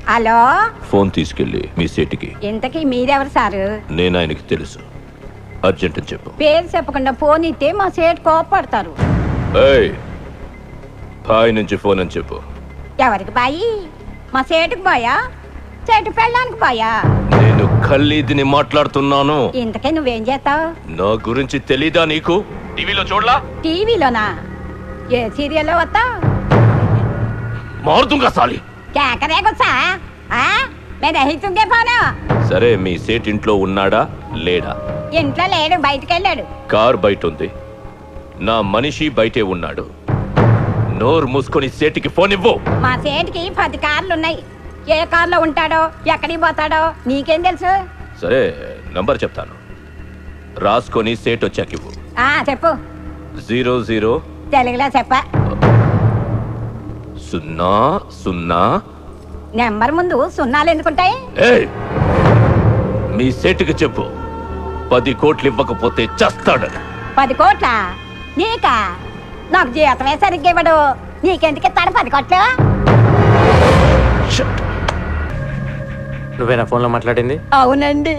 Hello, phone తీసుకెళ్ళి మీ సేటికి. ఇంతకీ మీరెవరు సారు? నేను ఆయనకి తెలుసు. అర్జెంట్ అని చెప్పు. పేరు చెప్పకుండా ఫోన్ ఇస్తే మా సేటు కోపడతారు. ఏయ్, బాయ్ నుంచి ఫోన్ అని చెప్పు. ఎవరికి బాయి? మా సేటుకు బాయా, సేటు పెళ్ళానికి బాయా? నేను ఖల్లీదిని మాట్లాడుతున్నాను. ఇంతకీ నువ్వేం చేస్తావు? నా గురించి తెలీదా నీకు? టీవీలో చూడలా? టీవీలోనా? ఏ సీరియల్లో వస్తా? మారుతుంగా సాలి. కేకరే గుచ్చా? నేను రహితుంగే పోను. సరే, మీ సేట్ ఇంట్లో ఉన్నాడా లేడా? ఇంట్లో లేడు, బయటికి వెళ్ళాడు. కార్ బయట ఉంది, నా మనిషి బయటే ఉన్నాడు. నోరు మూసుకొని సేటికి ఫోన్ ఇవ్వు. మా సేటుకి 10 కార్లు ఉన్నాయి. ఏ కార్లో ఉంటాడో, ఎక్కడికి పోతాడో నీకేం తెలుసు? సరే, నంబర్ చెప్తాను, రాసుకొని సేట్ వచ్చాక ఇవ్వు. చెప్పు. 00 తెలుగులో చెప్ప. 00. నెంబర్ ముందు సున్నాలు ఎందుకుంటాయి? ఏయ్, మీ సేటుకి చెప్పు 10 కోట్లు ఇవ్వకపోతే చస్తాడని. 10 కోట్ల? నీకా? నాకు జీతమే సరిగ్గా ఇవ్వడు. నీకెందుకు ఇస్తాడు 10 కోట్లు? నువ్వేనా ఫోన్లో మాట్లాడింది? అవునండి.